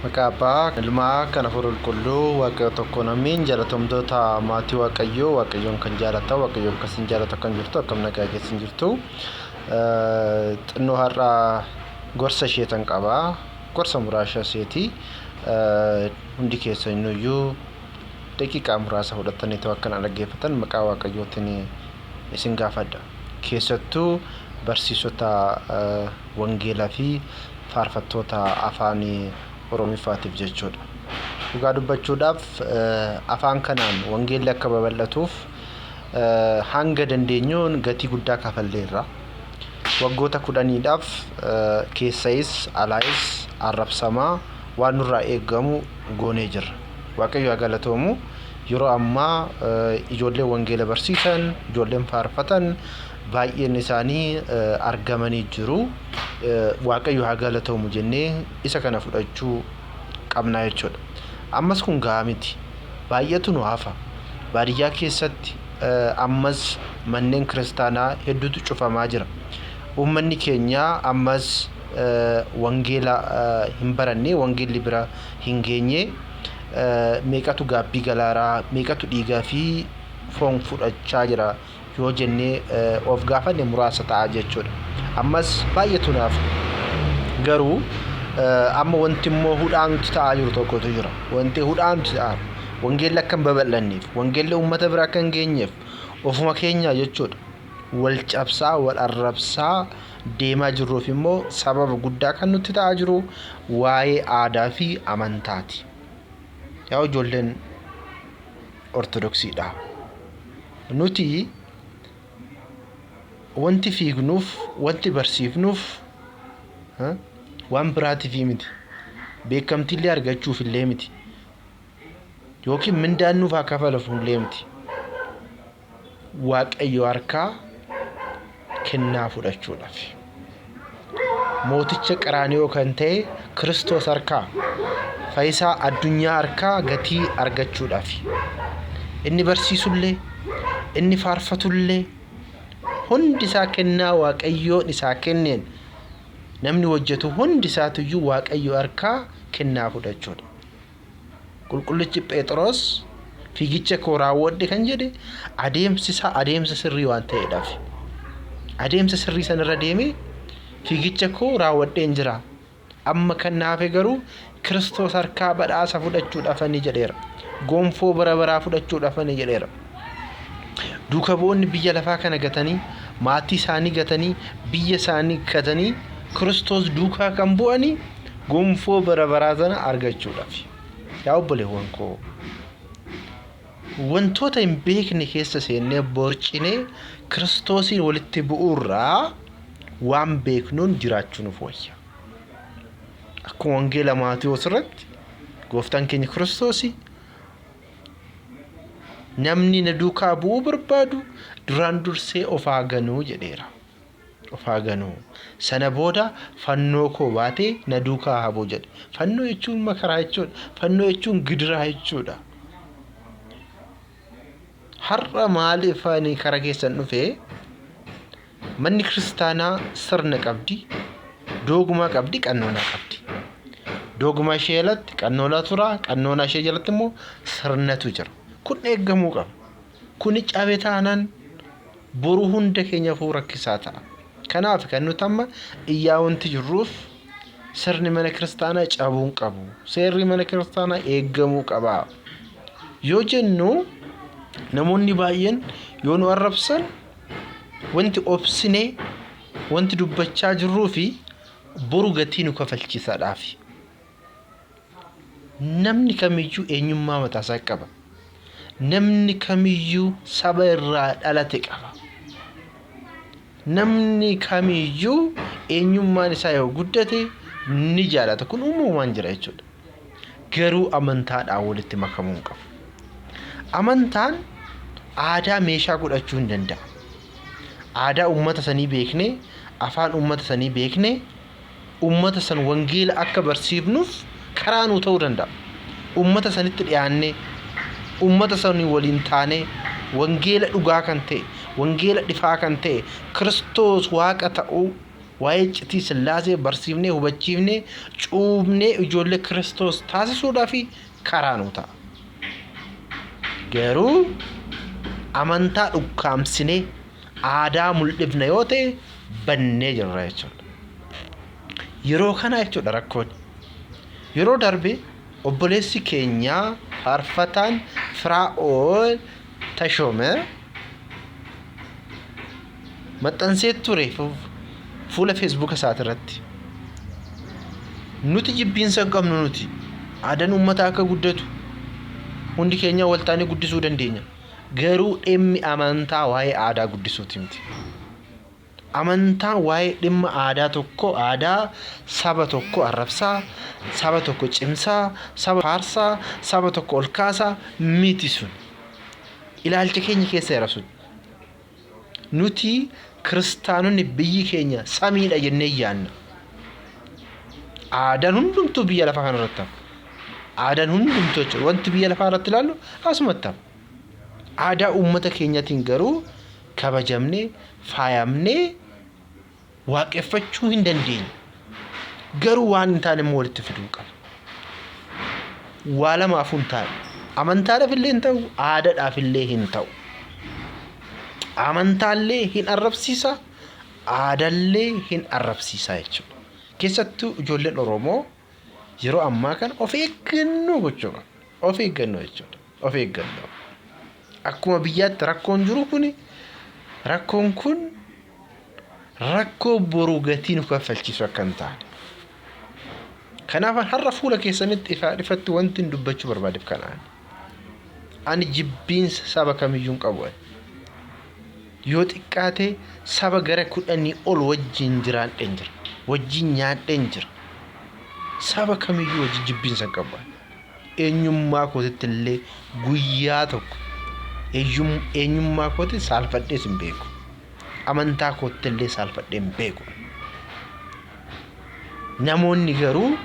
Maqaa ilmaa kana furul qulluu Waaqayyo tokkoon amiin jaalatamtoota maatii Waaqayyoon kan jaalatan Waaqayyoon kan sin jaalatan kan jirtu akkam nagaa keessan jirtu xinnoo har'a gorsa isheetan qaba gorsa muraasa isheeti hundi keessaniyyuu daqiiqaa muraasa fudhatanii akkana dhaggeeffatan maqaa Waaqayyootiin isin gaafadha keessattuu barsiisota wangeelaa fi faarfattoota afaan Oromiifaatiif jechuudha. Dhugaa dubbachuudhaaf afaan kanaan wangeelli akka babal'atuuf hanga dandeenyuun gatii guddaa kafalleerra. Waggoota 10dhaaf keessayis alaayis arrabsamaa waan nurraa eegamu goonee jirra. Waaqayyo haa galatoomu. Yeroo ammaa ijoolleen wangeela barsiisan, ijoolleen faarfatan baay'een isaanii argamanii jiru. Waaqayyo haa galatoomu jennee isa kana fudhachuu qabna jechuudha. Ammas kun gahaa miti. Baay'eetu nu hafa. Baadiyyaa keessatti ammas manneen kiristaanaa hedduutu cufamaa jira. Uummanni keenya ammas wangeela hin barannee wangeelli bira hin geenye meeqatu gaabbii galaaraa meeqatu dhiigaa fi foon fudhachaa jira yoo jennee of gaafanne muraasa ta'a jechuudha. Ammas baay'eetu naaf garuu amma wanti immoo hudhaamti ta'aa jiru tokkotu jira. Wanti hudhaamti ta'aa wangeelli akka hin babal'anneef wangeelli uummata bira akka hin geenyeef ofuma keenya jechuudha wal cabsaa wal arrabsaa deemaa jirruuf immoo sababa guddaa kan nutti ta'aa jiru waa'ee aadaa fi amantaati. Yaa ijoolleen ortodoksiidha. Nuti wanti fiignuuf wanti barsiifnuuf waan biraatiif miti. Beekamtiillee argachuuf illee miti. Yookiin mindaan nuuf haa kafalamu illee miti. Waaqayyo harkaa kennaa fudhachuudhaaf. Mooticha Qaraaniyoo kan ta'e Kiristoos harkaa fayyisaa addunyaa harkaa gatii argachuudhaaf. Inni barsiisullee inni faarfatullee hundi isaa kennaa Waaqayyoon isaa kenneen namni hojjetu hundi isaatuyyuu Waaqayyo harkaa kennaa fudhachuudha. Qulqullichi Phexros fiigicha koo raawwadhe kan jedhe adeemsa sirrii waan ta'eedhaaf. Adeemsa sirrii sanarra deemee fiigicha koo raawwadheen jira. Amma kan naafe garuu Kiristoos harkaa badhaasa fudhachuudhaaf ni jedheera. Gonfoo bara baraa fudhachuudhaaf ni jedheera. Duuka bu'oonni biyya lafaa kana gatanii maatii isaanii gatanii biyya isaanii gatanii Kiristoos duukaa kan bu'anii gonfoo bara baraa sana argachuudhaaf. Yaa obboleewwan koo wantoota hin beekne keessa seennee borcinee Kiristoosiin walitti bu'uurraa waan beeknuun jiraachuu nuuf wayya. Akkuma wangeela Maatiyos irratti gooftaan keenya Kiristoosii namni na duukaa bu'uu barbaadu duraan dursee of haa ganuu jedheera. Of haa ganuu. Sana booda fannoo koo baatee na duukaa haa bu'u jedhe. Fannoo jechuun makaraa jechuudha. Fannoo jechuun gidiraa jechuudha. Har'a maaliif ani karaa keessan dhufee manni kiristaanaa sirna qabdi, dogmaa qabdi, qannoonaa qabdi. Dogmaa ishee jalatti qannoonaa tura, qannoonaa ishee jalatti immoo sirnatu jira. Kun eeggamuu qaba. Kuni cabe taanaan boru hunda keenyaaf rakkisaa ta'a. Kanaaf kan nuti amma iyyaa wanti jirruuf sirni mana kiristaanaa cabuu qabu. Seerri mana kiristaanaa eeggamuu qaba. Yoo jennu namoonni baay'een yoo nu arrabsan wanti obsinee wanti dubbachaa jirruu fi boru gatii nu kafalchiisaadhaaf. Namni kamiyyuu eenyummaa mataasaa qaba. Namni kamiyyuu saba irraa dhalate qaba. Namni kamiyyuu eenyummaan isaa yoo guddate ni jaalata. Kun uumamaan jira jechuudha. Garuu amantaadhaan walitti makamuu qabu. Amantaan aadaa meeshaa godhachuu hin danda'a. Aadaa uummata sanii beeknee, afaan uummata sanii beeknee, uummata san wangeela akka barsiifnuuf karaa nuu ta'uu danda'a. Uummata sanitti dhiyaannee, uummata sanii waliin taanee wangeela dhugaa kan ta'e, wangeela dhifaa kan ta'e, Kiristoos waaqa ta'uu waa'ee iccitii Sillaasee barsiifnee hubachiifnee cuubnee ijoollee Kiristoos taasisuudhaaf karaa nu ta'a. Garuu amantaa dhukkaamsinee aadaa mul'ifna yoo ta'e bannee jirra jechuudha. Yeroo kana jechuudha rakkoon. Yeroo darbe obboleessi keenya faarfataan Firaa'ol Tashoomee maxxansee ture fuula Facebook isaati irratti. Nuti jibbiinsa qabnu nuti aadaan uummataa akka guddatu hundi keenya waltaanii guddisuu dandeenya. Garuu dhimmi amantaa waa'ee aadaa guddisuuti miti. Amantaa waa'ee dhimma aadaa tokko aadaa saba tokko arrabsaa, saba tokko cimsaa, saba faarsaa, saba tokko ol kaasaa miti sun. Ilaalcha keenya keessa jira sun. Nuti kiristaanonni biyyi keenya samiidha jennee yaanna. Aadaan hundumtuu biyya lafaa kanarratti hafa. Aadaan hundumtuu jechuudha. Wanti biyya lafaa irratti ilaallu asumatti hafa. Aadaa uummata keenyatiin garuu kabajamnee faayamnee waaqeffachuu hin dandeenye. Garuu waan hin taane immoo walitti fiduu qaba. Waa lamaafuu hin taane. Amantaadhaaf illee hin ta'u, aadaadhaaf illee hin ta'u. Amantaallee hin arrabsiisa, aadaallee hin arrabsiisa jechuudha. Keessattuu ijoolleen Oromoo yeroo ammaa kana of eeggannoo gochuu qaba. Of eeggannoo jechuudha. Of eeggannoo. Akkuma biyyaatti rakkoon jiru kun rakkoon kun rakkoo boruu gatii nu kaffalchiisu akka hin taane. Kanaaf har'a fuula keessanitti ifatti wanti hin dubbachuu barbaadeef kanaan. Ani jibbiinsa saba kamiyyuu hin qabu. Yoo xiqqaate saba gara 10 ol wajjin jiraadheen jira. Wajjin nyaadheen jira. Saba kamiyyuu wajjin jibbiinsa hin qabu. Eenyummaa kootitti illee guyyaa tokko eenyummaa kooti saalfadhees hin beeku. Amantaa kootti illee saalfadhee hin beeku. Namoonni garuu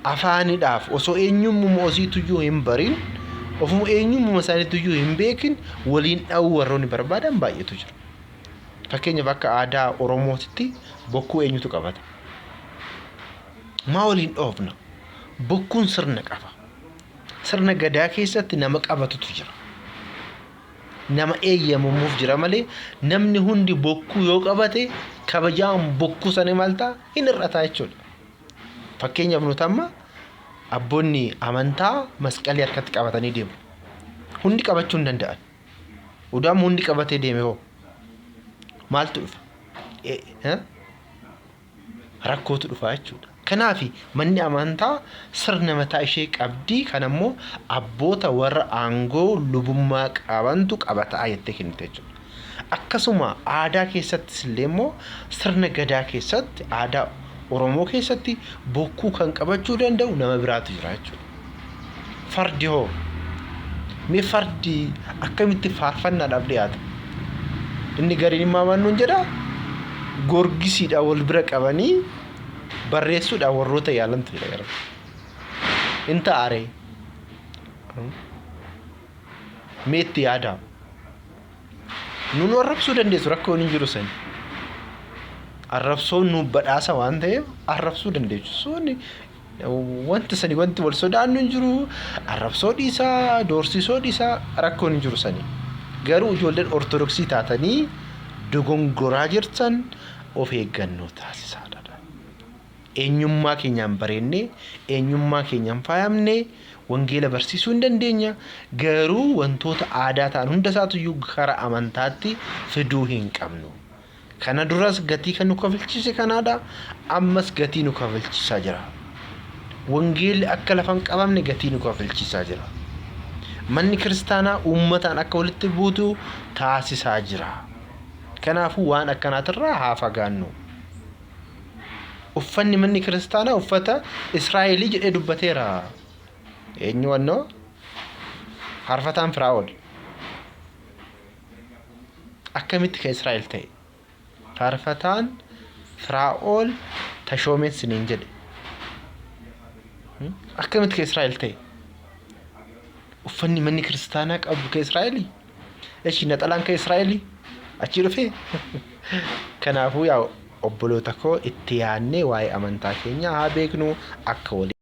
afaanidhaaf osoo eenyummaa osiituyyuu hin barin ofuma eenyummaa isaaniituyyuu hin beekin waliin dha'uu warroonni barbaadan baay'eetu jira. Fakkeenyaaf akka aadaa Oromootitti bokkuu eenyutu qabata? Maa waliin dhoofna? Bokkuun sirna qaba. Sirna gadaa keessatti nama qabatutu jira. Nama eeyyamamuuf jira malee namni hundi bokkuu yoo qabate kabajaan bokkuu sana maal ta'a? Hin hir'ata jechuudha. Fakkeenyaaf nuti amma abboonni amantaa masqalii harkatti qabatanii deemu. Hundi qabachuu hin danda'an. Udaam hundi qabatee deeme hoo maaltu dhufa? Rakkootu dhufa jechuudha. Kanaaf manni amantaa sirna mataa ishee qabdi. Kan ammoo abboota warra aangoo lubummaa qabantu qabataa jettee kennite jechuudha. Akkasuma aadaa keessattis illee immoo sirna gadaa keessatti aadaa Oromoo keessatti bokkuu kan qabachuu danda'u nama biraatu jira jechuudha. Fardi hoo? Mee fardi akkamitti faarfannaadhaaf dhiyaata? Inni gariin maamaan nuun jedha gorgisiidha wal bira qabanii barreessuudha warroota yaalantu jira gara. Inta aaree. Meetti yaada. Nuun arrabsuu dandeessu rakkoon hin jiru sani. Arrabsoon nu badhaasa waan ta'eef arrabsuu dandeessu. Soonni wanti sani wanti wal sodaannu hin jiru. Arrabsoo dhiisaa, doorsisoo dhiisaa rakkoon hin jiru sani. Garuu ijoolleen Ortodoksii taatanii dogongoraa jirtan of eeggannoo taasisaa. Eenyummaa keenyaan bareennee, eenyummaa keenyaan faayamnee wangeela barsiisuu hin dandeenya. Garuu wantoota aadaa ta'an hunda isaatuyyuu gara amantaatti fiduu hin qabnu. Kana duras gatii kan nu kafalchiise kanaadha. Ammas gatii nu kafalchiisaa jira. Wangeelli akka lafa hin qabamne gatii nu kafalchiisaa jira. Manni kiristaanaa uummataan akka walitti buutu taasisaa jira. Kanaafuu waan akkanaatirraa haa fagaannu. Uffanni manni kiristaanaa uffata Israa'elii jedhee dubbateera. Eenyu wannoo? Faarfataan Firaa'ol. Akkamitti ka Israa'el ta'e? Faarfataan Firaa'ol Tashoomeen siniin jedhe. Akkamitti ka Israa'el ta'e? Uffanni manni kiristaanaa qabu ka Israa'elii? Eshi naxalaan ka Israa'elii? Achi dhufee? Kanaafuu yaa obboloota koo itti yaadnee waa'ee amantaa keenyaa haa beeknu akka waliin